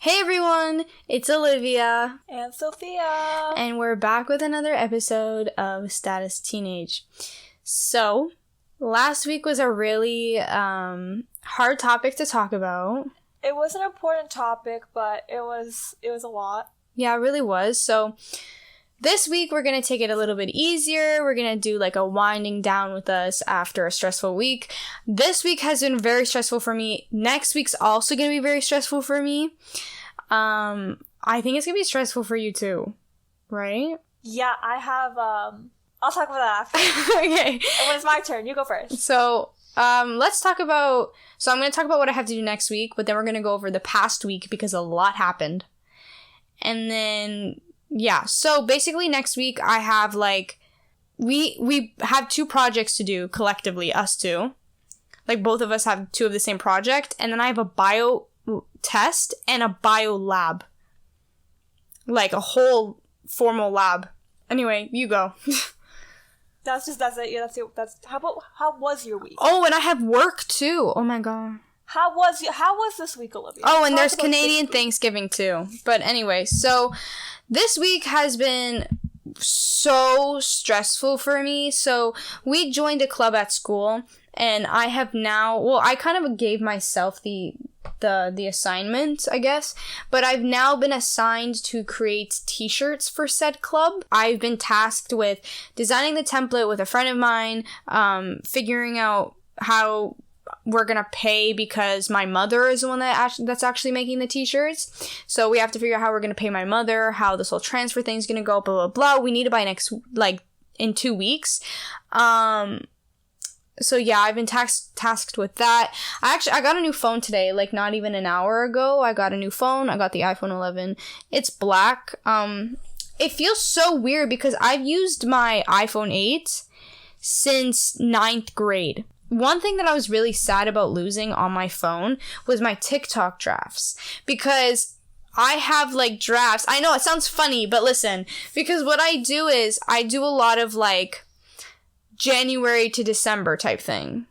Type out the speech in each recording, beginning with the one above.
Hey everyone, it's Olivia. And Sophia. And we're back with another episode of Status Teenage. So, last week was a really hard topic to talk about. It was an important topic, but it was a lot. Yeah, it really was. So, this week we're going to take it a little bit easier. We're going to do like a winding down with us after a stressful week. This week has been very stressful for me. Next week's also going to be very stressful for me. I think it's going to be stressful for you too, right? Yeah, I have, I'll talk about that after. Okay. And when it's my turn, you go first. So, let's talk about, I'm going to talk about what I have to do next week, but then we're going to go over the past week because a lot happened. And then, yeah, so basically next week I have like, we have 2 projects to do collectively, us two. Like both of us have 2 of the same project, and then I have a bio test and a bio lab. Like a whole formal lab. Anyway, you go. That's it. Yeah, that's it. How was your week? Oh, and I have work too. Oh my god. How was this week, Olivia? Oh, and there's Canadian Thanksgiving too. But anyway, so this week has been so stressful for me. So we joined a club at school, and I have now, well, I kind of gave myself the assignment, I guess, but I've now been assigned to create t-shirts for said club. I've been tasked with designing the template with a friend of mine, figuring out how we're gonna pay because my mother is the one that's actually making the t-shirts. So we have to figure out how we're gonna pay my mother, how this whole transfer thing's gonna go, blah, blah, blah. We need to buy in 2 weeks. So yeah, I've been tasked with that. I got a new phone today, like not even an hour ago. I got a new phone. I got the iPhone 11. It's black. It feels so weird because I've used my iPhone 8 since 9th grade. One thing that I was really sad about losing on my phone was my TikTok drafts, because I have like drafts. I know it sounds funny, but listen, because what I do is I do a lot of like January to December type thing.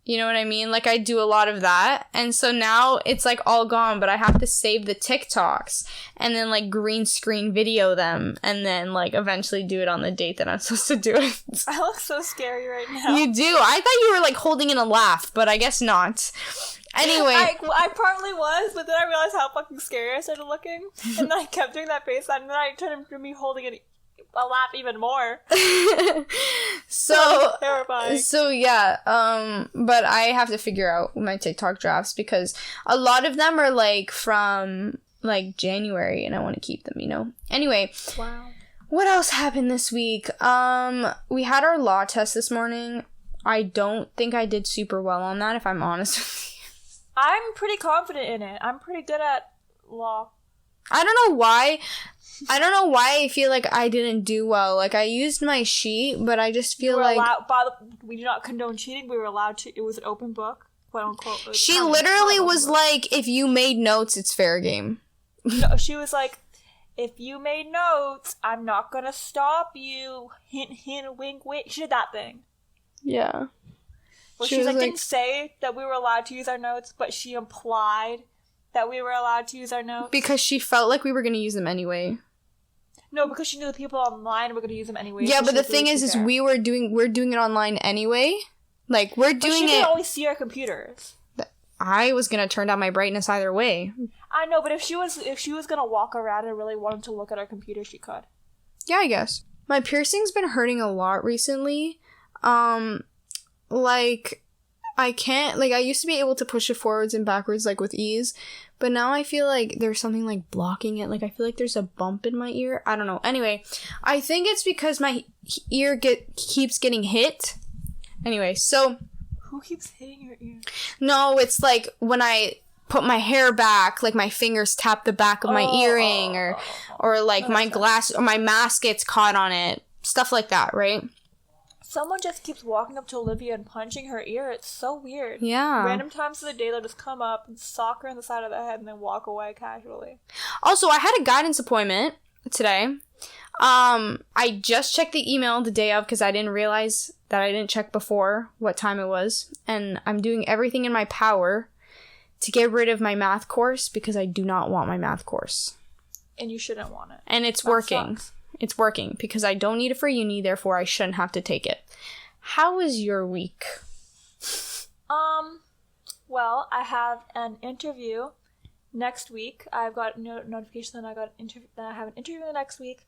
You know what I mean? Like I do a lot of that. And so now it's like all gone, but I have to save the TikToks and then like green screen video them and then like eventually do it on the date that I'm supposed to do it. I look so scary right now. You do. I thought you were like holding in a laugh, but I guess not. Anyway. I partly was, but then I realized how fucking scary I started looking. And then I kept doing that face, and then I turned into me holding a laugh even more. So terrifying. So yeah, but I have to figure out my TikTok drafts because a lot of them are like from like January and I want to keep them, you know. Anyway. Wow. What else happened this week? We had our law test this morning. I don't think I did super well on that, if I'm honest with you. I'm pretty confident in it. I'm pretty good at law. I don't know why I feel like I didn't do well. Like, I used my sheet, but I just feel like... we do not condone cheating. We were allowed to... It was an open book, quote unquote. She literally was like, if you made notes, it's fair game. No, she was like, if you made notes, I'm not gonna stop you. Hint, hint, wink, wink. She did that thing. Yeah. Well, she like, didn't say that we were allowed to use our notes, but she implied that we were allowed to use our notes. Because she felt like we were going to use them anyway. No, because she knew the people online were going to use them anyway. Yeah, so but the thing is we're doing it online anyway. Like, we're doing it... But she could always see our computers. I was going to turn down my brightness either way. I know, but if she was going to walk around and really wanted to look at our computer, she could. Yeah, I guess. My piercing's been hurting a lot recently. Like, I can't... Like, I used to be able to push it forwards and backwards, like, with ease. But now I feel like there's something, like, blocking it. Like, I feel like there's a bump in my ear. I don't know. Anyway, I think it's because my ear keeps getting hit. Anyway, so... Who keeps hitting your ear? No, it's like when I put my hair back, like, my fingers tap the back of my earring. Or like, my glass... Or my mask gets caught on it. Stuff like that, right? Someone just keeps walking up to Olivia and punching her ear. It's so weird. Yeah. Random times of the day, they'll just come up and sock her in the side of the head and then walk away casually. Also, I had a guidance appointment today. I just checked the email the day of because I didn't realize that I didn't check before what time it was. And I'm doing everything in my power to get rid of my math course because I do not want my math course. And you shouldn't want it. And it's working. It's working because I don't need it for uni, therefore I shouldn't have to take it. How was your week? Well, I have an interview next week. I've got notification that I have an interview next week.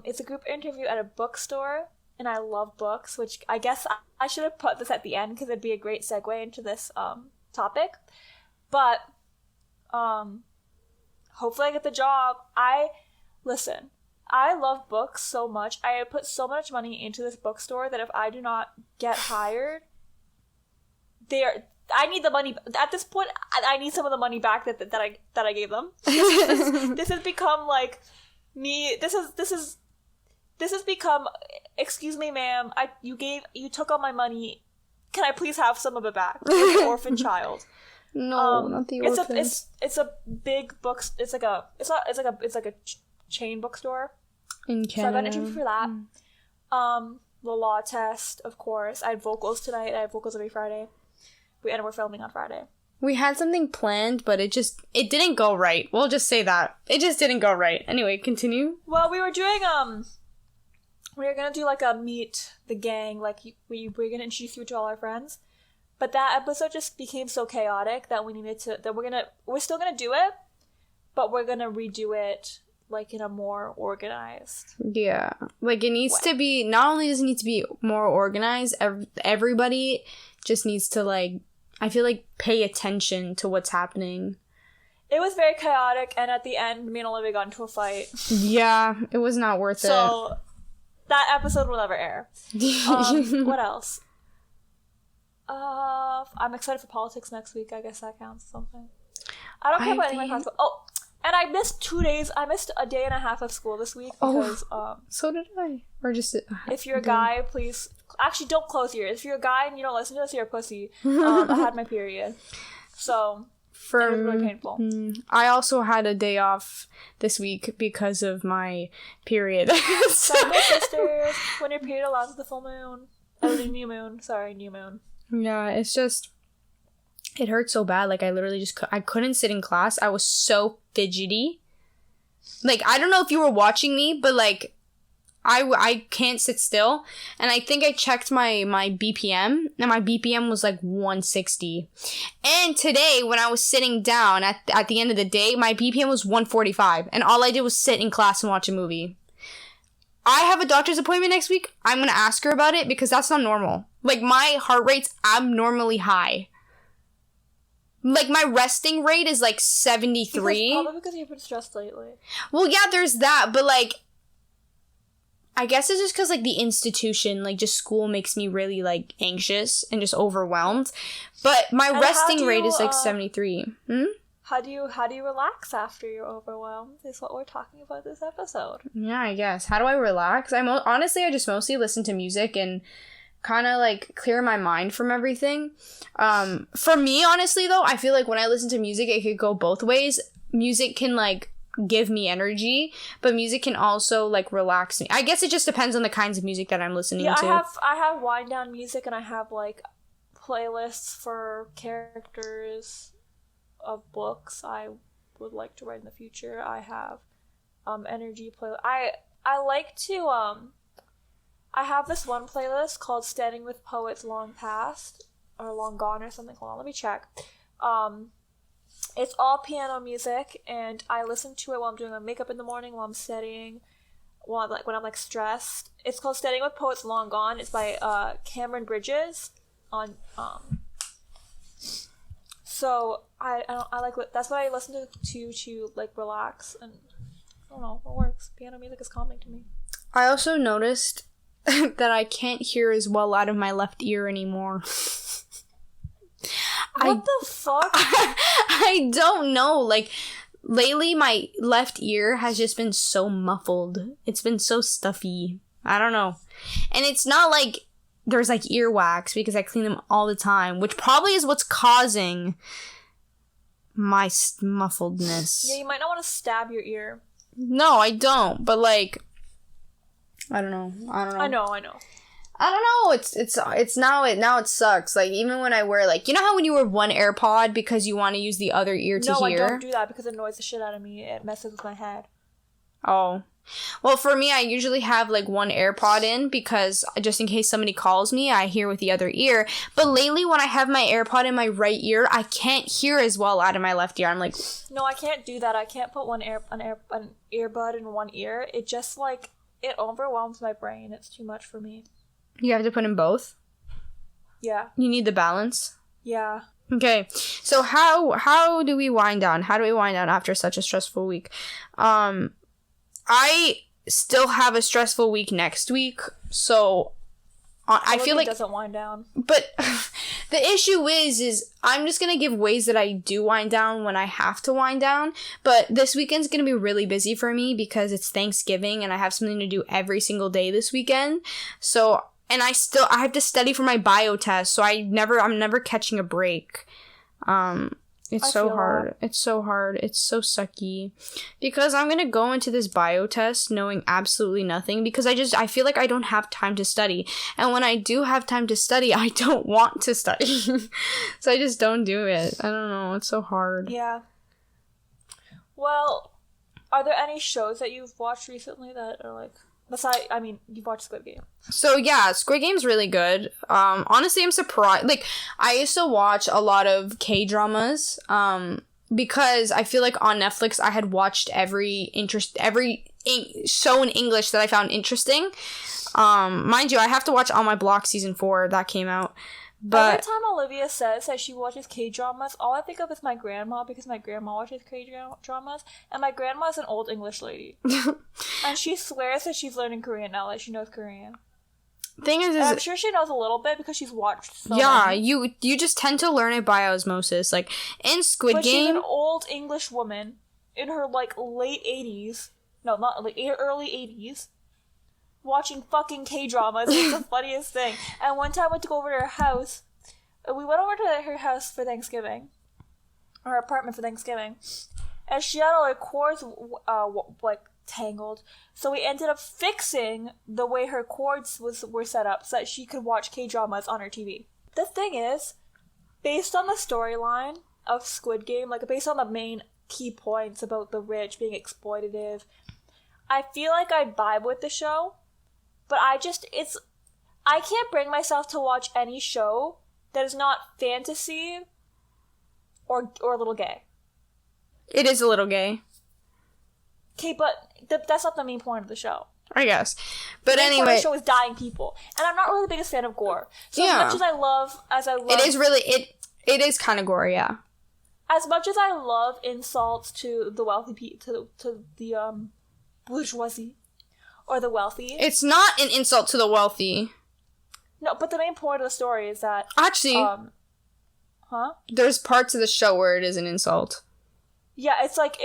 It's a group interview at a bookstore, and I love books, which I guess I should have put this at the end because it'd be a great segue into this topic. But hopefully I get the job. Listen, I love books so much. I put so much money into this bookstore that if I do not get hired, I need the money at this point. I need some of the money back that I gave them. This has become like me. This has become. Excuse me, ma'am. You took all my money. Can I please have some of it back? Like an orphan child. No, not the orphans. It's a big book. It's like a chain bookstore. In Canada. So I got an interview for that. The law test, of course. I had vocals tonight. I have vocals every Friday. We're filming on Friday. We had something planned, but it didn't go right. We'll just say that. It just didn't go right. Anyway, continue. Well, we were doing, we were gonna do like a meet the gang, like we're gonna introduce you to all our friends. But that episode just became so chaotic that we're still gonna do it, but we're gonna redo it like in a more organized. Yeah. Like it needs to be, not only does it need to be more organized, everybody just needs to like, I feel like, pay attention to what's happening. It was very chaotic, and at the end, me and Olivia got into a fight. Yeah, it was not worth it. So, that episode will never air. What else? I'm excited for politics next week. I guess that counts as something. I don't care about any of my classes. Oh, and I missed 2 days. I missed a day and a half of school this week because... so did I. Or just... if you're a guy, please... Actually, don't close your ears. If you're a guy and you don't listen to us, you're a pussy. I had my period. So, it was really painful. I also had a day off this week because of my period. So, my sisters, when your period allows the full moon. Oh, the new moon. Sorry, new moon. Yeah, it's just... It hurt so bad. Like, I literally just... I couldn't sit in class. I was so fidgety. Like, I don't know if you were watching me, but, like... I can't sit still, and I think I checked my BPM, and my BPM was like 160. And today, when I was sitting down at the end of the day, my BPM was 145, and all I did was sit in class and watch a movie. I have a doctor's appointment next week. I'm gonna ask her about it because that's not normal. Like, my heart rate's abnormally high. Like, my resting rate is like 73. Probably because you've been stressed lately. Well, yeah, there's that, but like... I guess it's just because, like, the institution, like, just school makes me really, like, anxious and just overwhelmed. But my resting rate is, like, 73. How do you relax after you're overwhelmed is what we're talking about this episode. Yeah, I guess. How do I relax? Honestly, I just mostly listen to music and kind of, like, clear my mind from everything. For me, honestly, though, I feel like when I listen to music, it could go both ways. Music can, like... give me energy, but music can also like relax me. I guess it just depends on the kinds of music that I'm listening to. I have wind down music, and I have like playlists for characters of books I would like to write in the future. I have energy play. I like to I have this one playlist called Standing with Poets Long Past or Long Gone or something. Hold on, let me check. It's all piano music, and I listen to it while I'm doing my makeup in the morning, while I'm studying, when I'm like stressed. It's called Standing with Poets Long Gone. It's by Cameron Bridges on So I like that's what I listen to like relax, and I don't know, it works. Piano music is calming to me. I also noticed that I can't hear as well out of my left ear anymore. What the fuck? I don't know. Like, lately my left ear has just been so muffled. It's been so stuffy. I don't know. And it's not like there's like earwax because I clean them all the time, which probably is what's causing my muffledness. Yeah, you might not want to stab your ear. No, I don't. But like, I don't know. I know. I don't know. It's now it sucks. Like, even when I wear, like, you know how when you wear one AirPod because you want to use the other ear to hear? No, I don't do that because it annoys the shit out of me. It messes with my head. Oh. Well, for me, I usually have, like, one AirPod in because just in case somebody calls me, I hear with the other ear. But lately, when I have my AirPod in my right ear, I can't hear as well out of my left ear. I'm like... No, I can't do that. I can't put an earbud in one ear. It just, like, it overwhelms my brain. It's too much for me. You have to put in both? Yeah. You need the balance? Yeah. Okay. So how do we wind down? How do we wind down after such a stressful week? I still have a stressful week next week, so I feel like... it doesn't wind down. But the issue is I'm just going to give ways that I do wind down when I have to wind down, but this weekend's going to be really busy for me because it's Thanksgiving and I have something to do every single day this weekend, so... And I have to study for my bio test, so I'm never catching a break. It's so hard. It's so hard. It's so sucky. Because I'm gonna go into this bio test knowing absolutely nothing because I feel like I don't have time to study. And when I do have time to study, I don't want to study. So I just don't do it. I don't know. It's so hard. Yeah. Well, are there any shows that you've watched recently that are like... Besides, I mean, you've watched Squid Game. So, yeah, Squid Game's really good. Honestly, I'm surprised. Like, I used to watch a lot of K-dramas, because I feel like on Netflix, I had watched every show in English that I found interesting. Mind you, I have to watch On My Block Season 4. That came out. But every time Olivia says that she watches K-dramas, all I think of is my grandma, because my grandma watches K-dramas, and my grandma's an old English lady. And she swears that she's learning Korean now, like she knows Korean. Thing is, I'm sure she knows a little bit because she's watched so many. You just tend to learn it by osmosis. Like, in Squid Game... she's an old English woman in her, like, late 80s. No, not like early 80s. Watching fucking K-dramas. It's the funniest thing. And one time I went to go over to her house. We went over to her house for Thanksgiving. Her apartment for Thanksgiving. And she had all her cords, like, tangled. So we ended up fixing the way her cords were set up so that she could watch K-dramas on her TV. The thing is, based on the storyline of Squid Game, like, based on the main key points about the rich being exploitative, I feel like I'd vibe with the show. But I can't bring myself to watch any show that is not fantasy or a little gay. It is a little gay. Okay, but that's not the main point of the show. I guess. But the anyway, main point of the show is dying people. And I'm not really the biggest fan of gore. So as much as I love it is really it is kind of gory, yeah. As much as I love insults to the wealthy to the bourgeoisie or the wealthy. It's not an insult to the wealthy. No, but the main point of the story is that... Actually... There's parts of the show where it is an insult. Yeah, it's like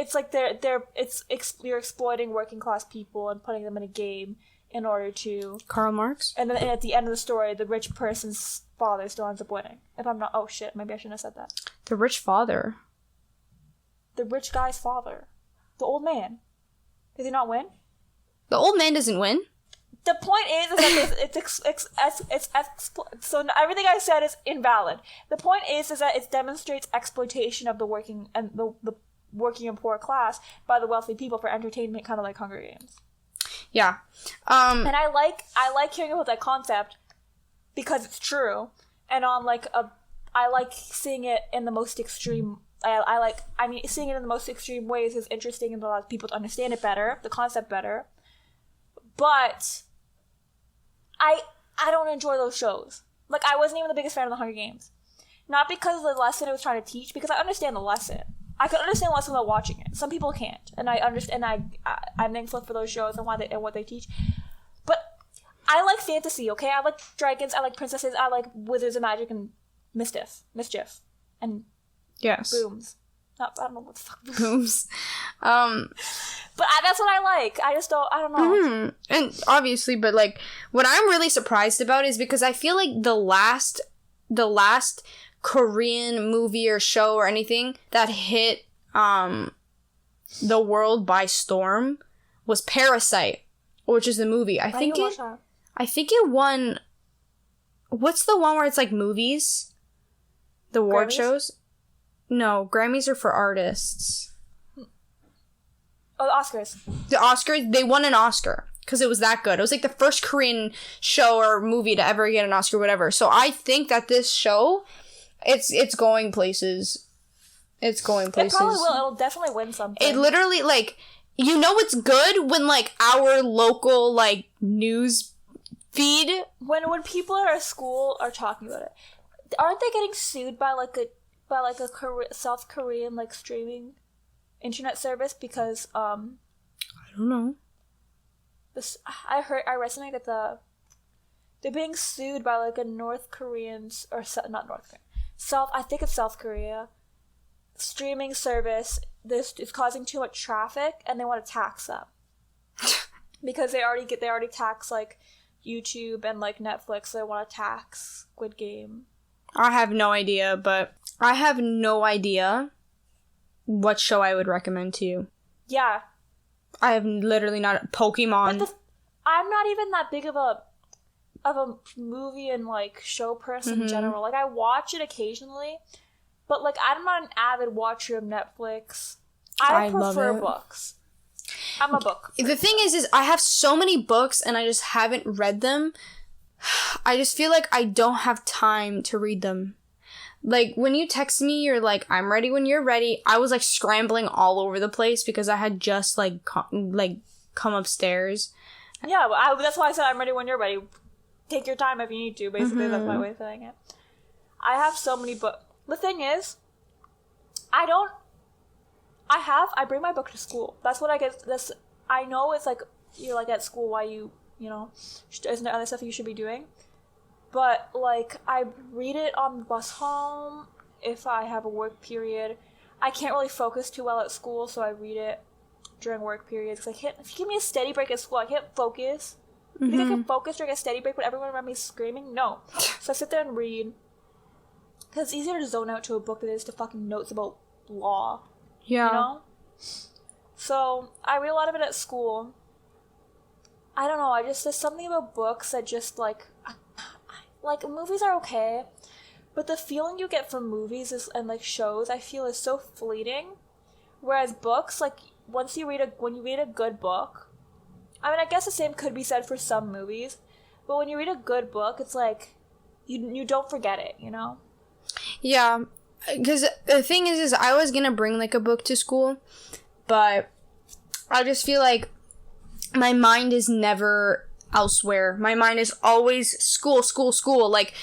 you're exploiting working class people and putting them in a game in order to... Karl Marx? And then at the end of the story, the rich person's father still ends up winning. If I'm not... Oh, shit, maybe I shouldn't have said that. The rich father? The rich guy's father. The old man. Did he not win? The old man doesn't win. The point is that so everything I said is invalid. The point is that it demonstrates exploitation of the working and the working and poor class by the wealthy people for entertainment, kind of like Hunger Games. Yeah. And I like hearing about that concept because it's true, and I like seeing it in the most extreme. Seeing it in the most extreme ways is interesting and allows people to understand it better, the concept better. But I don't enjoy those shows. Like, I wasn't even the biggest fan of the Hunger Games. Not because of the lesson it was trying to teach, because I understand the lesson. I could understand the lesson without watching it. Some people can't. And I understand, I'm thankful for those shows and what they teach. But I like fantasy, okay? I like dragons, I like princesses, I like wizards and magic and mischief. And yes. booms. I don't know what the fuck booms. But that's what I like. I don't know. Mm-hmm. And obviously, but like, what I'm really surprised about is because I feel like the last Korean movie or show or anything that hit the world by storm was Parasite, which is the movie. I think it won What's the one where it's like movies? The award Grammys? shows? No, Grammys are for artists. Oh, the Oscars. The Oscars, they won an Oscar because it was that good. It was like the first Korean show or movie to ever get an Oscar, whatever. So I think that this show, it's going places. It's going places. It probably will. It'll definitely win something. It literally, like, you know it's good when, like, our local, like, news feed. When people at our school are talking about it, aren't they getting sued by a South Korean, like, streaming internet service because I don't know. I read something that they're being sued by like a North Koreans or not North Korea, I think it's South Korea streaming service. This is causing too much traffic and they want to tax them because they already tax like YouTube and like Netflix, so they want to tax Squid Game. I have no idea, but I have no idea what show I would recommend to you. Yeah. I have literally not... Pokemon. But I'm not even that big of a movie and, like, show person in general. Like, I watch it occasionally, but, like, I'm not an avid watcher of Netflix. I prefer books. I'm a book person. The thing is I have so many books and I just haven't read them. I just feel like I don't have time to read them. Like, when you text me, you're like, I'm ready when you're ready. I was, like, scrambling all over the place because I had just, like, come upstairs. Yeah, that's why I said I'm ready when you're ready. Take your time if you need to. Basically, that's my way of saying it. I have so many books. The thing is, I bring my book to school. That's what I get. I know it's, like, you're, like, at school, why you know, isn't there other stuff you should be doing? But, like, I read it on the bus home if I have a work period. I can't really focus too well at school, so I read it during work periods. If you give me a steady break at school, I can't focus. You think I can focus during a steady break when everyone around me is screaming? No. So I sit there and read. Because it's easier to zone out to a book than it is to fucking notes about law. Yeah. You know? So, I read a lot of it at school. I don't know, there's something about books that just, like, movies are okay, but the feeling you get from movies and like shows, I feel is so fleeting. Whereas books, like, when you read a good book, I mean, I guess the same could be said for some movies, but when you read a good book, it's like, you don't forget it, you know? Yeah, because the thing is I was gonna bring, like, a book to school, but I just feel like my mind is never elsewhere. My mind is always school. Like,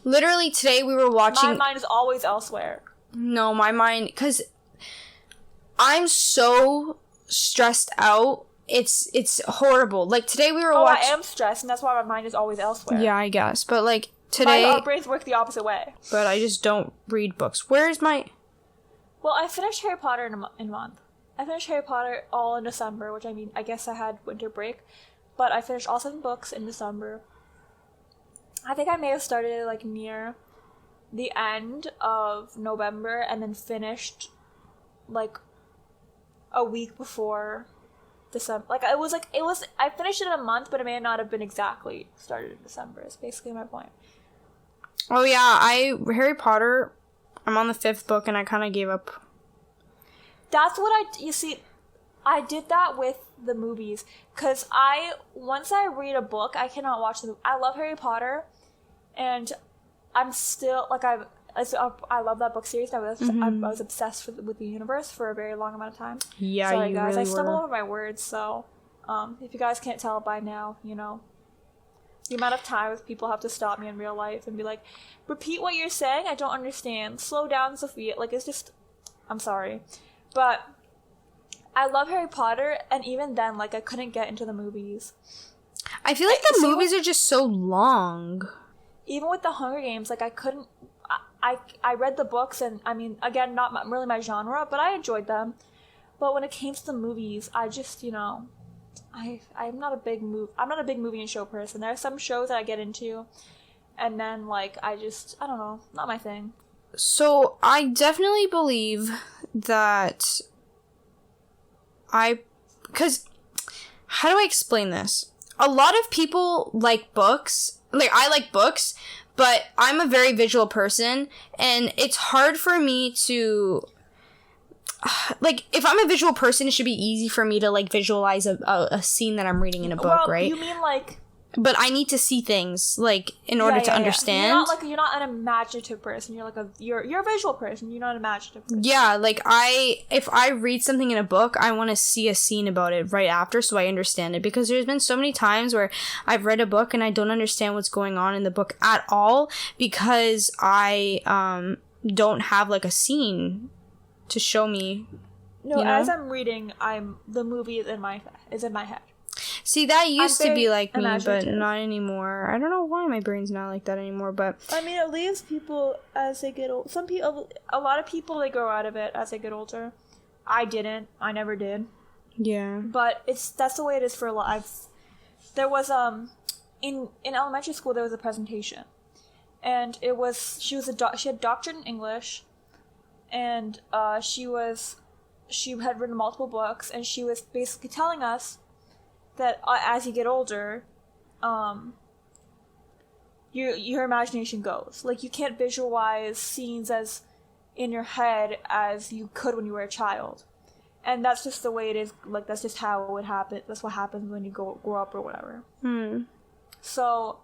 literally today we were watching... My mind is always elsewhere. No, my mind... Because I'm so stressed out. It's horrible. Like, today we were watching... I am stressed, and that's why my mind is always elsewhere. Yeah, I guess. But, like, today... Our brains work the opposite way. But I just don't read books. Where's my... Well, I finished Harry Potter in a month. I finished Harry Potter all in December, which, I mean, I guess I had winter break. But I finished all 7 books in December. I think I may have started, like, near the end of November and then finished, like, a week before December. Like, I finished it in a month, but it may not have been exactly started in December, is basically my point. Oh, yeah, Harry Potter, I'm on the 5th book and I kind of gave up. That's what you see, I did that with the movies, because once I read a book, I cannot watch them. I love Harry Potter, and I'm still, like, I love that book series. I was obsessed with the universe for a very long amount of time. Yeah, sorry, guys, really I stumble were. over my words, so, if you guys can't tell by now, you know, the amount of times people have to stop me in real life and be like, repeat what you're saying, I don't understand, slow down, Sophia, like, it's just, I'm sorry, but I love Harry Potter, and even then, like, I couldn't get into the movies. I feel like the movies are just so long. Even with the Hunger Games, like, I couldn't... I read the books, and, I mean, again, not really my genre, but I enjoyed them. But when it came to the movies, I just, you know... I'm not a big movie and show person. There are some shows that I get into, and then, like, I don't know, not my thing. So, I definitely believe that... Because, how do I explain this? A lot of people like books. Like, I like books, But I'm a very visual person, and it's hard for me to... Like, if I'm a visual person, it should be easy for me to, like, visualize a scene that I'm reading in a book, right? You mean, like... But I need to see things, like, in order to understand. You're not an imaginative person. You're like you're a visual person. You're not an imaginative person. Yeah, like, if I read something in a book, I want to see a scene about it right after so I understand it. Because there's been so many times where I've read a book and I don't understand what's going on in the book at all because I don't have, like, a scene to show me. No, you know? As I'm reading, the movie is in my head. See, that used to be like me, but not anymore. I don't know why my brain's not like that anymore, but... I mean, it leaves people as they get old. A lot of people, they grow out of it as they get older. I didn't. I never did. Yeah. But that's the way it is for a lot. There was, in elementary school, there was a presentation. And it was, she had doctorate in English, and she had written multiple books, and she was basically telling us that as you get older, your imagination goes. Like, you can't visualize scenes as in your head as you could when you were a child. And that's just the way it is. Like, that's just how it would happen. That's what happens when you grow up or whatever. So,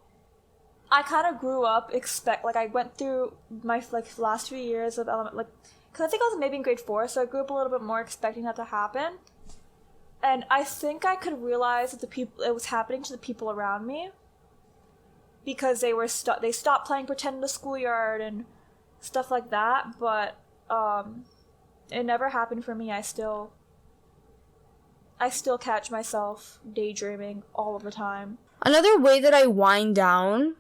I kind of grew up I went through my, like, last few years of because I think I was maybe in grade 4, so I grew up a little bit more expecting that to happen. And I think I could realize that it was happening to the people around me because they stopped playing pretend in the schoolyard and stuff like that. But it never happened for me. I still catch myself daydreaming all of the time. Another way that I wind down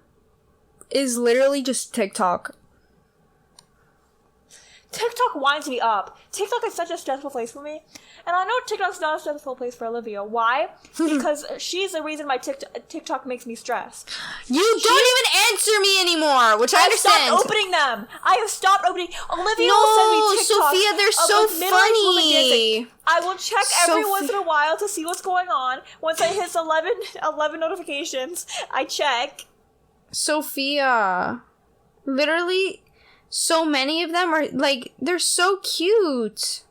is literally just TikTok. TikTok winds me up. TikTok is such a stressful place for me. And I know TikTok's not a stressful place for Olivia. Why? Because she's the reason my TikTok makes me stressed. You don't even answer me anymore, which I understand. I stopped opening them. I have stopped opening. Olivia will send me TikToks. Sophia, they're so funny. I will check every once in a while to see what's going on. Once I hit 11 notifications, I check. Sophia, literally... So many of them are, like, they're so cute.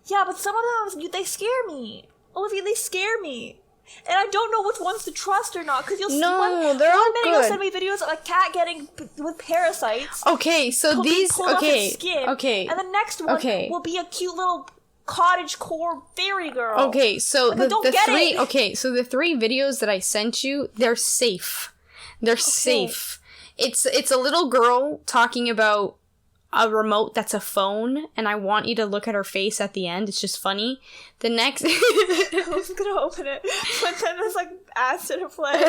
Yeah, but some of them, they scare me. Olivia, they scare me. And I don't know which ones to trust or not, because you'll see they're all minute good. You'll send me videos of a cat getting with parasites. Okay, so these, skin, and the next one will be a cute little cottage core fairy girl. Okay, so the three videos that I sent you, they're safe. They're safe. It's a little girl talking about a remote that's a phone, and I want you to look at her face at the end. It's just funny. The next... I was gonna open it, but then there's, like, ads to play.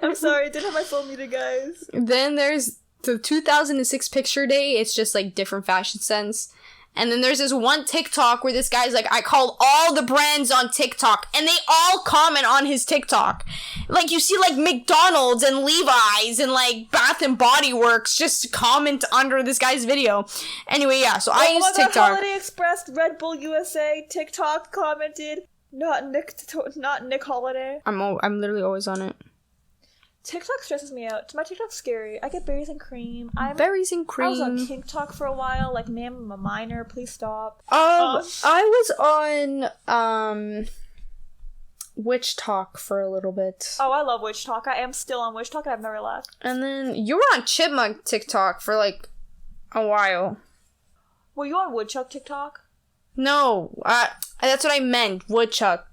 I'm sorry, I didn't have my phone muted, guys. Then there's the 2006 picture day. It's just, like, different fashion sense. And then there's this one TikTok where this guy's like, I called all the brands on TikTok, and they all comment on his TikTok. Like, you see, like, McDonald's and Levi's and, like, Bath and Body Works just comment under this guy's video. Anyway, yeah, so I use TikTok. Holiday Express, Red Bull USA, TikTok commented, not Nick Holiday. I'm literally always on it. TikTok stresses me out. My TikTok's scary. I get berries and cream. Berries and cream. I was on TikTok for a while. Like, ma'am, I'm a minor. Please stop. I was on Witch Talk for a little bit. Oh, I love Witch Talk. I am still on Witch Talk. I've never left. And then you were on Chipmunk TikTok for, like, a while. Were you on Woodchuck TikTok? No. That's what I meant. Woodchuck.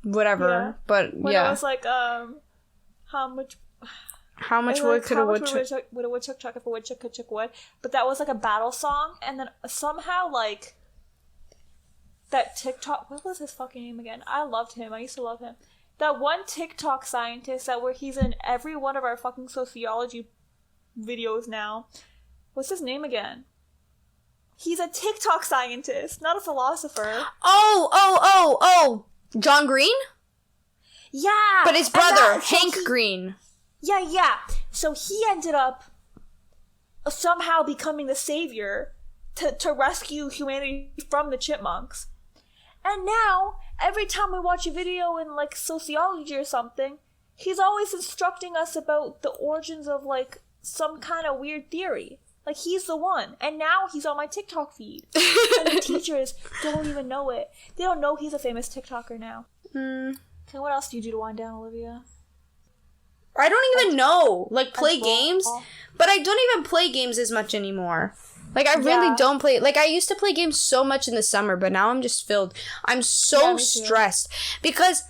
Whatever. Yeah. But, when yeah. I was like, How much wood could a woodchuck? Would a woodchuck chuck if a woodchuck could chuck wood? But that was like a battle song, and then somehow, like, that TikTok... What was his fucking name again? I loved him. I used to love him. That one TikTok scientist he's in every one of our fucking sociology videos now. What's his name again? He's a TikTok scientist, not a philosopher. Oh! John Green? Yeah! But his brother, Hank Green. Yeah. So he ended up somehow becoming the savior to rescue humanity from the chipmunks. And now, every time we watch a video in, like, sociology or something, he's always instructing us about the origins of, like, some kind of weird theory. Like, he's the one. And now he's on my TikTok feed. And the teachers don't even know it. They don't know he's a famous TikToker now. Okay, what else do you do to wind down, Olivia? I don't even know. Like, play games? But I don't even play games as much anymore. Like, I really don't play... Like, I used to play games so much in the summer, but now I'm just filled. I'm so stressed. Because...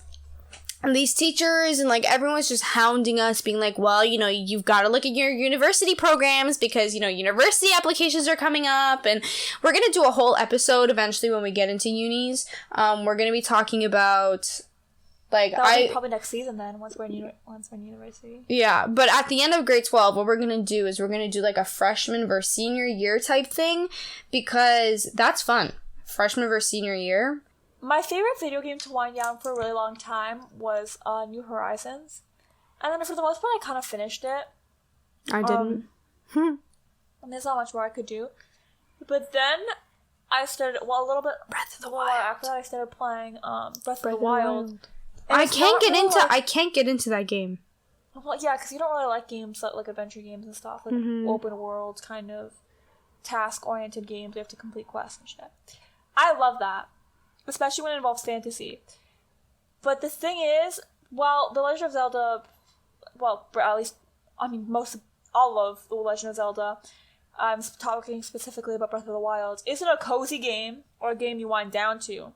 And these teachers and, like, everyone's just hounding us, being like, well, you know, you've got to look at your university programs because, you know, university applications are coming up. And we're going to do a whole episode eventually when we get into unis. We're going to be talking about, like, that'll be probably next season then, once we're in university. Yeah, but at the end of grade 12, what we're going to do is we're going to do, like, a freshman versus senior year type thing because that's fun. Freshman versus senior year. My favorite video game to wind down for a really long time was New Horizons. And then for the most part, I kind of finished it. I didn't. And there's not much more I could do. But then I started, a little bit Breath of the Wild. After that, I started playing Breath of the Wild. I can't get into that game. Well, yeah, because you don't really like games like adventure games and stuff. Like open world kind of task-oriented games. You have to complete quests and shit. I love that. Especially when it involves fantasy. But the thing is, while The Legend of Zelda, at least, I mean, all of The Legend of Zelda, I'm talking specifically about Breath of the Wild, isn't a cozy game or a game you wind down to.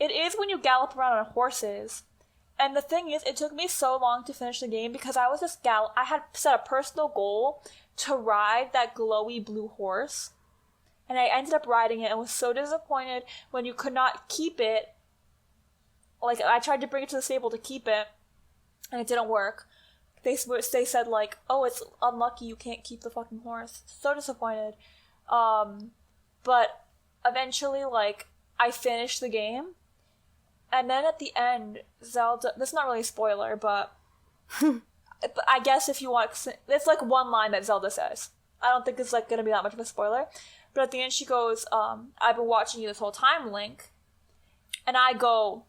It is when you gallop around on horses. And the thing is, it took me so long to finish the game because I was I had set a personal goal to ride that glowy blue horse. And I ended up riding it and was so disappointed when you could not keep it. Like, I tried to bring it to the stable to keep it, and it didn't work. They said, like, oh, it's unlucky you can't keep the fucking horse. So disappointed. But eventually, like, I finished the game. And then at the end, Zelda... This is not really a spoiler, but... I guess if you want... It's, like, one line that Zelda says. I don't think it's, like, gonna be that much of a spoiler. But at the end she goes, I've been watching you this whole time, Link. And I go,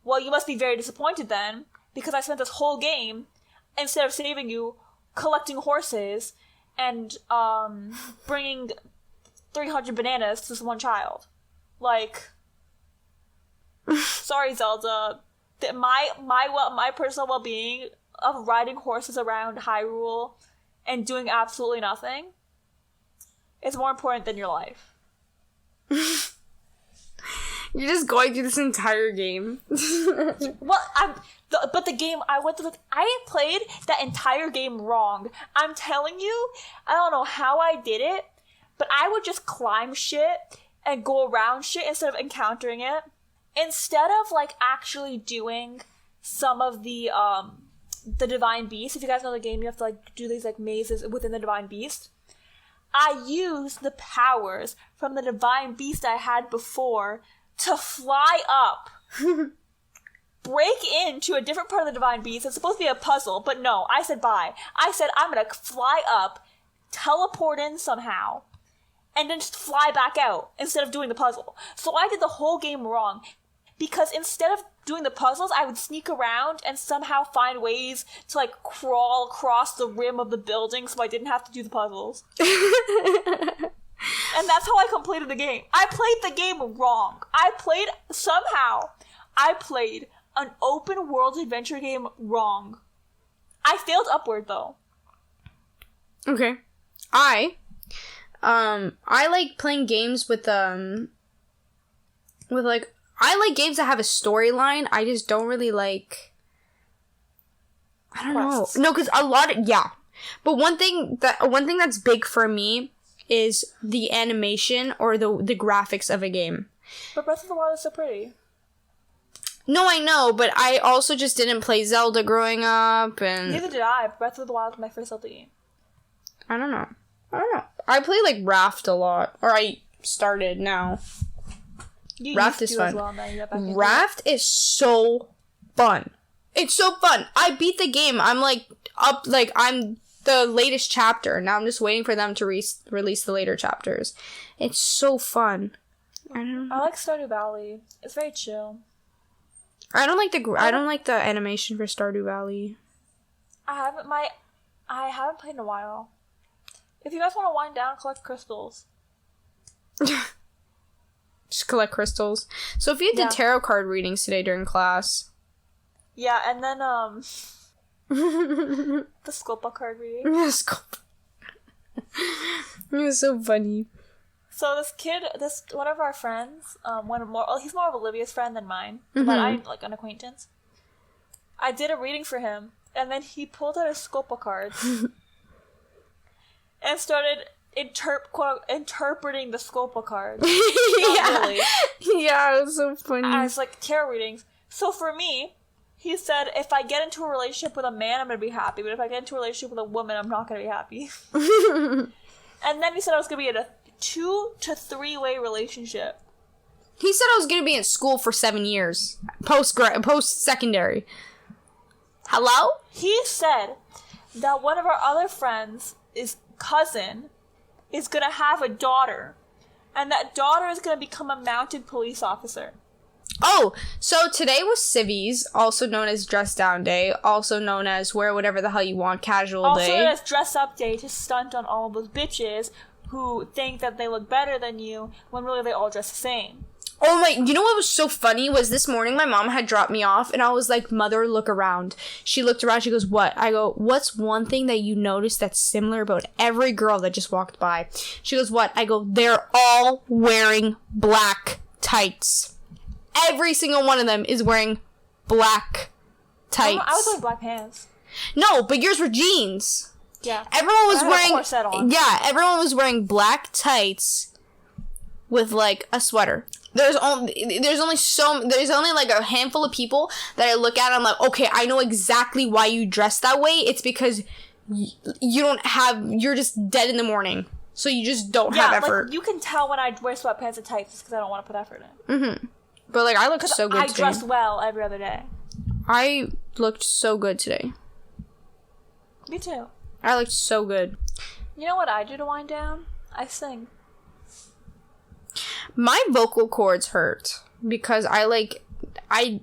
well, you must be very disappointed then, because I spent this whole game, instead of saving you, collecting horses and bringing 300 bananas to this one child. Like, sorry, Zelda. My personal well-being of riding horses around Hyrule and doing absolutely nothing is more important than your life. You're just going through this entire game. But the game I went through, I played that entire game wrong. I'm telling you, I don't know how I did it, but I would just climb shit and go around shit instead of encountering it. Instead of, like, actually doing some of the Divine Beast. If you guys know the game, you have to, like, do these, like, mazes within the Divine Beast. I used the powers from the Divine Beast I had before to fly up, break into a different part of the Divine Beast. It's supposed to be a puzzle, but no, I said bye. I said I'm gonna fly up, teleport in somehow, and then just fly back out instead of doing the puzzle. So I did the whole game wrong, because instead of doing the puzzles, I would sneak around and somehow find ways to, like, crawl across the rim of the building so I didn't have to do the puzzles. And that's how I completed the game. I played the game wrong. I played an open world adventure game wrong. I failed upward, though. Okay. I like playing games with like, I like games that have a storyline. I just don't really like, I don't know. No, because but one thing that's big for me is the animation or the graphics of a game. But Breath of the Wild is so pretty. No, I know, but I also just didn't play Zelda growing up, and neither did I. Breath of the Wild was my first Zelda game. I don't know. I play, like, Raft a lot, or I started now. Raft is fun. Raft is so fun. It's so fun. I beat the game. I'm, like, up, like, I'm the latest chapter. Now I'm just waiting for them to release the later chapters. It's so fun. I like Stardew Valley. It's very chill. I don't like the animation for Stardew Valley. I haven't. I haven't played in a while. If you guys want to wind down, collect crystals. Just collect crystals. Sophia did tarot card readings today during class. Yeah, and then, the Scopa card reading. It was so funny. So this kid, one of our friends, he's more of Olivia's friend than mine, but I'm like an acquaintance. I did a reading for him, and then he pulled out his Scopa cards and started interpreting the Scopa cards. Yeah. Really. Yeah, it was so funny. As like tarot readings. So for me, he said, if I get into a relationship with a man, I'm gonna be happy, but if I get into a relationship with a woman, I'm not gonna be happy. And then he said I was gonna be in a 2 to 3 way relationship. He said I was gonna be in school for 7 years. Post-secondary. Hello? He said that one of our other friends' cousin is gonna have a daughter, and that daughter is gonna become a mounted police officer. Oh, so today was Civvies, also known as Dress Down Day, also known as Wear Whatever the Hell You Want Casual Day. Also known as Dress Up Day, to stunt on all of those bitches who think that they look better than you when really they all dress the same. Oh my, you know what was so funny was this morning my mom had dropped me off and I was like, Mother, look around. She looked around, she goes, what? I go, what's one thing that you noticed that's similar about every girl that just walked by? She goes, what? I go, they're all wearing black tights. Every single one of them is wearing black tights. I was wearing black pants. No, but yours were jeans. Yeah. Everyone was wearing a corset on. Yeah, everyone was wearing black tights with like a sweater. There's only like a handful of people that I look at and I'm like, okay, I know exactly why you dress that way. It's because you're just dead in the morning. So you just don't have effort. Like, you can tell when I wear sweatpants and tights because I don't want to put effort in. Mm-hmm. But like, I looked so good today. I dress well every other day. I looked so good today. Me too. I looked so good. You know what I do to wind down? I sing. My vocal cords hurt because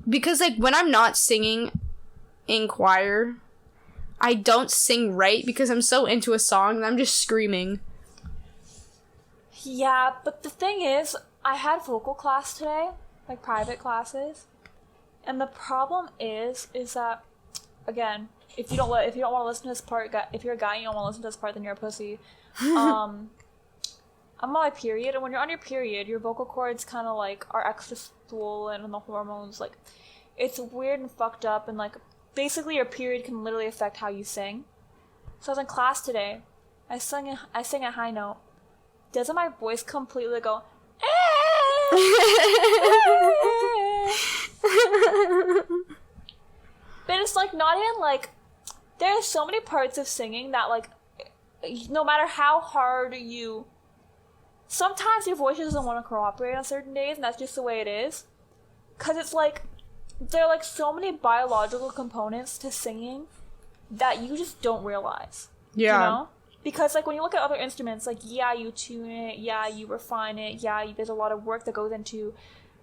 because when I'm not singing in choir, I don't sing right because I'm so into a song and I'm just screaming. Yeah, but the thing is, I had vocal class today, like private classes, and the problem is that, again, if you don't want to listen to this part, if you're a guy and you don't want to listen to this part, then you're a pussy. I'm on my period, and when you're on your period, your vocal cords kind of like are extra swollen, and the hormones, like, it's weird and fucked up, and like basically your period can literally affect how you sing. So I was in class today. I sang a high note. Doesn't my voice completely go? But it's like not even like, there are so many parts of singing that like, no matter how hard you, sometimes your voice doesn't want to cooperate on certain days, and that's just the way it is. Cause it's like, there are like so many biological components to singing that you just don't realize. Yeah. You know? Because like when you look at other instruments, like yeah, you tune it, yeah, you refine it, yeah, there's a lot of work that goes into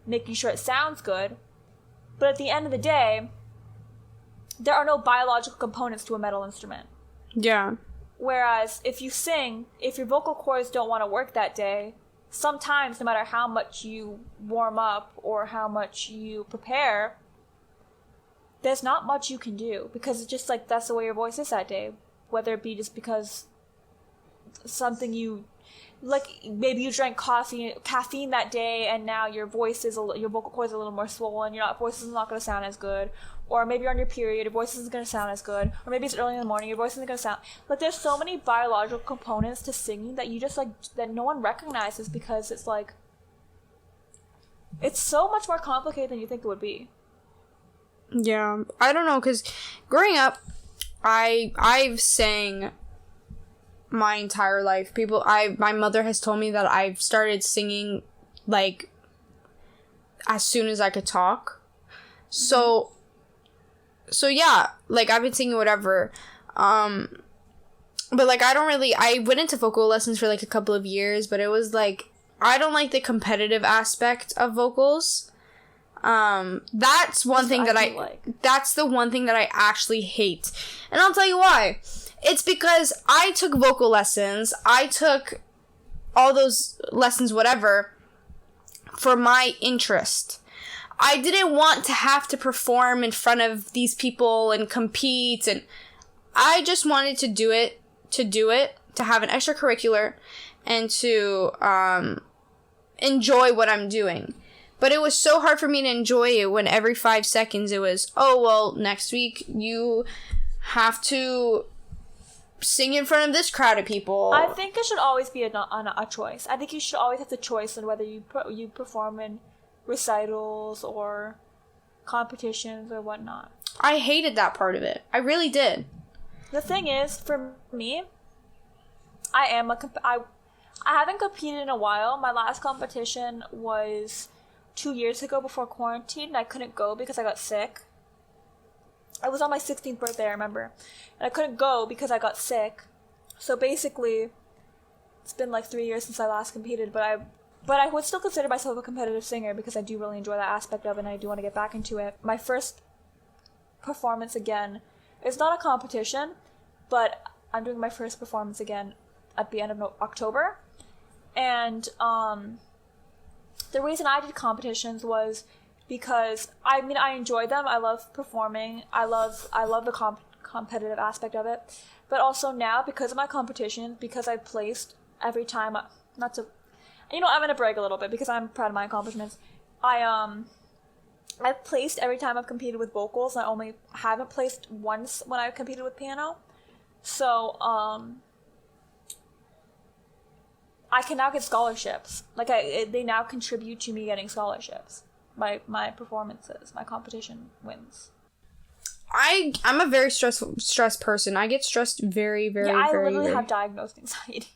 making sure it sounds good. But at the end of the day, there are no biological components to a metal instrument. Yeah. Whereas if you sing, if your vocal cords don't want to work that day, sometimes no matter how much you warm up or how much you prepare, there's not much you can do because it's just like that's the way your voice is that day. Whether it be just because something you, like maybe you drank caffeine that day and now your vocal cords are a little more swollen, your voice is not going to sound as good. Or maybe you're on your period, your voice isn't going to sound as good. Or maybe it's early in the morning, your voice isn't going to sound... Like, there's so many biological components to singing that you just, like, that no one recognizes because it's, like... It's so much more complicated than you think it would be. Yeah. I don't know, because growing up, I've sang my entire life. My mother has told me that I've started singing, like, as soon as I could talk. So yeah, like, I've been singing whatever, but, like, I went into vocal lessons for, like, a couple of years, but it was, like, I don't like the competitive aspect of vocals, That's one thing that that's the one thing that I actually hate. And I'll tell you why. It's because I took vocal lessons. I took all those lessons, whatever, for my interest. I didn't want to have to perform in front of these people and compete, and I just wanted to do it, to have an extracurricular, and to enjoy what I'm doing. But it was so hard for me to enjoy it when every 5 seconds it was, oh, well, next week you have to sing in front of this crowd of people. I think it should always be a choice. I think you should always have the choice in whether you perform in recitals or competitions or whatnot. I hated that part of it. I really did. The thing is, for me, I haven't competed in a while. My last competition was 2 years ago before quarantine, and I couldn't go because I got sick. It was on my 16th birthday, I remember. And I couldn't go because I got sick. So basically, it's been like 3 years since I last competed, but I would still consider myself a competitive singer because I do really enjoy that aspect of it, and I do want to get back into it. My first performance again is not a competition, but I'm doing my first performance again at the end of October. And the reason I did competitions was because I enjoy them. I love performing. I love the competitive aspect of it. But also now, because of my competitions, because I've placed every time, I'm going to brag a little bit because I'm proud of my accomplishments. I've placed every time I've competed with vocals. I only haven't placed once when I competed with piano. So, I can now get scholarships. They now contribute to me getting scholarships. My performances, my competition wins. I'm a very stressed person. I get stressed very, very, I very, literally very... have diagnosed anxiety.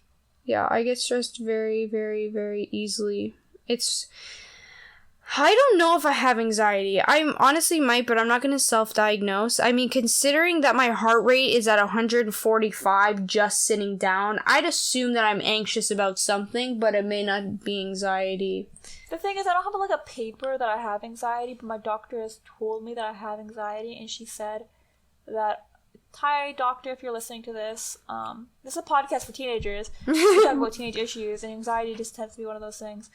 Yeah, I get stressed very, very, very easily. I don't know if I have anxiety. I honestly might, but I'm not going to self-diagnose. I mean, considering that my heart rate is at 145 just sitting down, I'd assume that I'm anxious about something, but it may not be anxiety. The thing is, I don't have a paper that I have anxiety, but my doctor has told me that I have anxiety, and she said that, hi, doctor, if you're listening to this, this is a podcast for teenagers. We talk about teenage issues, and anxiety just tends to be one of those things.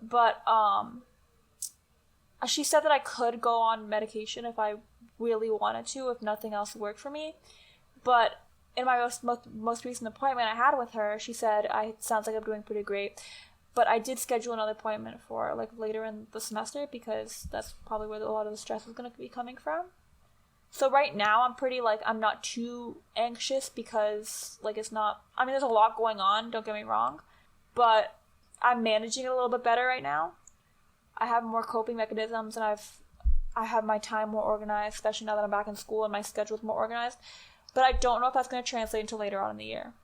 But, she said that I could go on medication if I really wanted to, if nothing else worked for me. But in my most recent appointment I had with her, she said, it sounds like I'm doing pretty great. But I did schedule another appointment for later in the semester because that's probably where a lot of the stress is going to be coming from. So right now I'm pretty I'm not too anxious because it's not, there's a lot going on, don't get me wrong, but I'm managing it a little bit better right now. I have more coping mechanisms, and I have my time more organized, especially now that I'm back in school and my schedule's more organized. But I don't know if that's going to translate until later on in the year.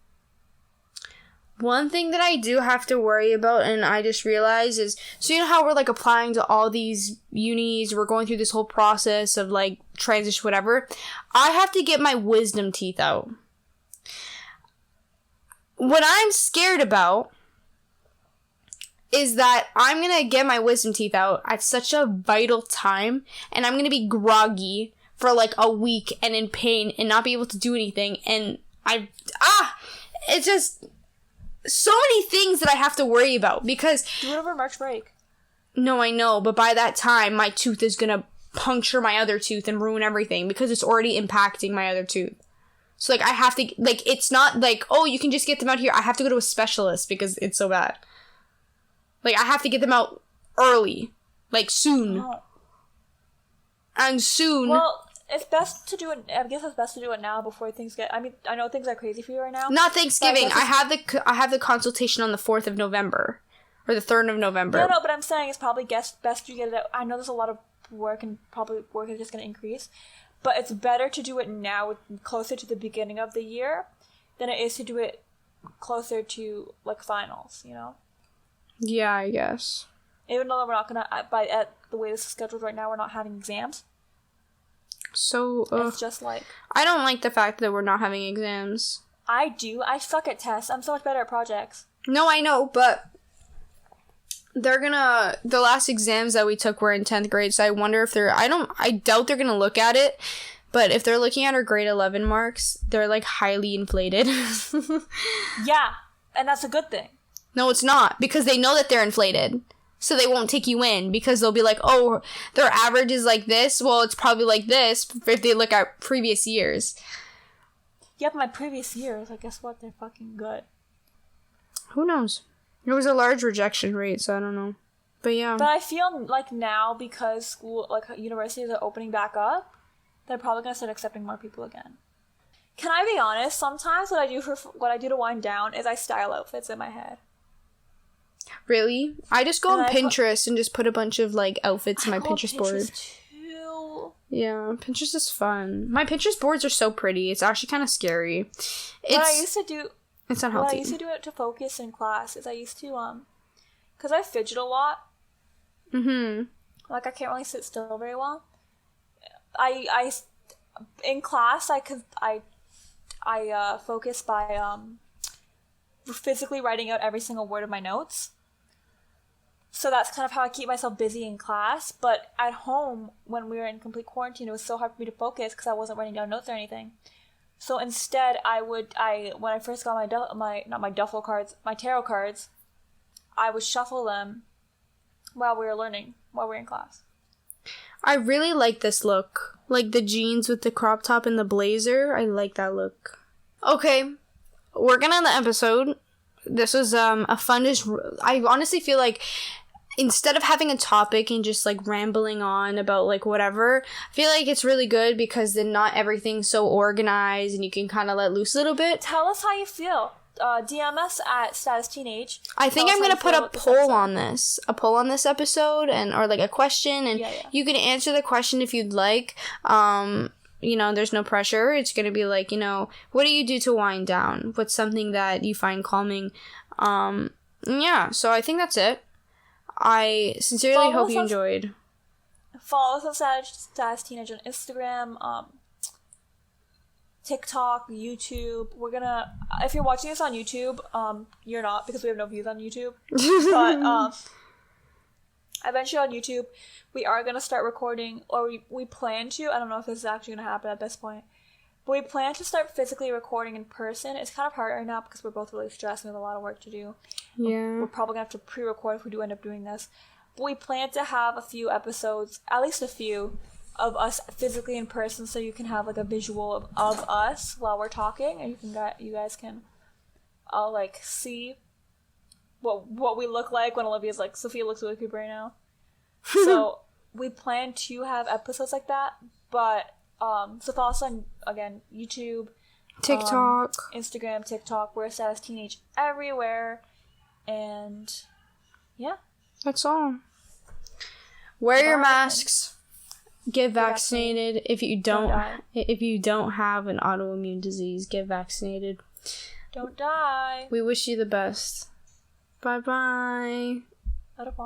One thing that I do have to worry about, and I just realized, is, so you know how we're applying to all these unis, we're going through this whole process of transition, whatever. I have to get my wisdom teeth out. What I'm scared about is that I'm going to get my wisdom teeth out at such a vital time, and I'm going to be groggy for a week and in pain and not be able to do anything, and it's just so many things that I have to worry about, because... Do it over March break. No, I know, but by that time, my tooth is going to puncture my other tooth and ruin everything, because it's already impacting my other tooth. So, I have to, it's not oh, you can just get them out here. I have to go to a specialist because it's so bad. I have to get them out early. Soon. Oh. And soon... Well, it's best to do it... I guess it's best to do it now before things get... I know things are crazy for you right now. Not Thanksgiving. I have the consultation on the 4th of November. Or the 3rd of November. No, but I'm saying it's probably best to get it out. I know there's a lot of work, and probably work is just going to increase. But it's better to do it now, closer to the beginning of the year, than it is to do it closer to, finals, you know? Yeah, I guess. Even though we're not gonna, at the way this is scheduled right now, we're not having exams. So, it's just I don't like the fact that we're not having exams. I do. I suck at tests. I'm so much better at projects. No, I know, but the last exams that we took were in 10th grade, so I wonder if I doubt they're gonna look at it, but if they're looking at our grade 11 marks, they're, like, highly inflated. Yeah, and that's a good thing. No, it's not, because they know that they're inflated, so they won't take you in, because they'll be like, oh, their average is like this, well, it's probably like this, if they look at previous years. Yep, my previous years, I guess what, they're fucking good. Who knows? There was a large rejection rate, so I don't know. But yeah. But I feel like now, because school, like, universities are opening back up, they're probably going to start accepting more people again. Can I be honest? Sometimes what I do to wind down is I style outfits in my head. Really? I just go on Pinterest and just put a bunch of, like, outfits in my Pinterest board. Too. Yeah, Pinterest is fun. My Pinterest boards are so pretty. It's actually kind of scary. What I used to do... It's unhealthy. What I used to do it to focus in class is I used to, because I fidget a lot. Mm-hmm. Like, I can't really sit still very well. In class, I focus by, physically writing out every single word of my notes. So that's kind of how I keep myself busy in class. But at home, when we were in complete quarantine, it was so hard for me to focus because I wasn't writing down notes or anything. So instead, when I first got my tarot cards, I would shuffle them while we were in class. I really like this look. Like the jeans with the crop top and the blazer. I like that look. Okay, we're gonna end the episode. This was a fun-ish... I honestly feel like instead of having a topic and just, like, rambling on about, like, whatever, I feel like it's really good because then not everything's so organized and you can kind of let loose a little bit. Tell us how you feel. DM us at Status Teenage. I think I'm going to put a poll on this. A poll on this episode, or, like, a question, and you can answer the question if you'd like. You know, there's no pressure. It's going to be like, you know, what do you do to wind down? What's something that you find calming? Yeah, so I think that's it. I sincerely hope you enjoyed. Follow us on Status Teenage on Instagram, TikTok, YouTube. If you're watching this on YouTube, you're not, because we have no views on YouTube. But eventually on YouTube, we are going to start recording, or we plan to. I don't know if this is actually going to happen at this point. But we plan to start physically recording in person. It's kind of hard right now because we're both really stressed and we have a lot of work to do. Yeah. We're probably going to have to pre-record if we do end up doing this. But we plan to have a few episodes, at least a few, of us physically in person, so you can have, like, a visual of us while we're talking, and you guys can like, see what we look like when Olivia's like, Sophia looks really creepy right now. So we plan to have episodes like that, but so follow us on, again, YouTube, TikTok, Instagram, TikTok. We're Status Teenage everywhere, and yeah, that's all. Wear your masks. Get vaccinated. If you don't have an autoimmune disease, get vaccinated. Don't die. We wish you the best. Bye bye. Out of